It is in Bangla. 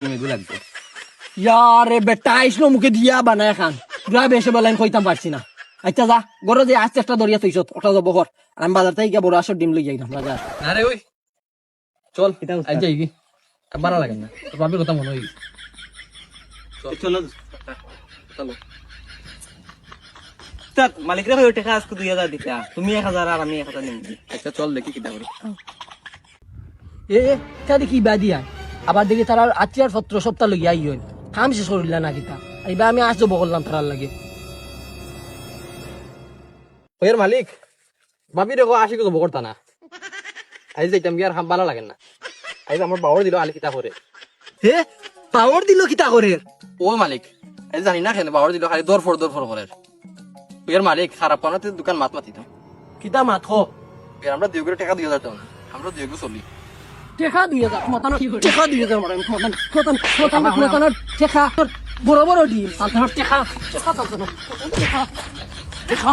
মেদু লাগবে ইয়ারে বেটা আইসলো মুখে দিয়া বানায় খান পুরা বেশি বলেন কইতাম পারছি না আচ্ছা যা গরো যে আজ চেষ্টা দরিয়া তৈছত ওটা যাবো ঘর আমি বাজার থেকে গিয়ে বড় আসর ডিম লই যাইলাম বাজার না রে ওই চল এটা উস্তাদ। আজ যাই কি বানা লাগে না তোর বাপের কথা মনে হই চলো চলো উস্তাদ মালিকরা ভাই টাকা আজকে 2000 দিতা তুমি 1000 আর আমি 1000 নিম আচ্ছা চল দেখি কিটা করি এ তা দেখি বাদিয়া আবার দেখি তারা আত্মীয়ার পত্র সপ্তাহ লই আই হইল কাম শেষ করিল না কিতা এইবার আমি আজ যাবো করলাম তারার লাগে ওয়ের মালিক বাপি দেখো আসি তো বকরতা না আজ যাইতাম কি আর হাম বানা লাগে না আজ আমার বাবার দিল আলি কিতা করে হে পাওয়ার দিল কিতা করে ও মালিক আজ জানি না কেন বাবার দিল খালি দর ফর করে ওয়ের মালিক খারাপ পানাতে দোকান মাত মাতিতাম কিতা মাত খো এর আমরা দুই করে টাকা 2000 টাকা আমরা দুই করে চলি টেকা 2000 মতানো টেকা 2000 মানে মতানো টেকা বড় বড় ডিম সাধারণ টেকা টেকা টেকা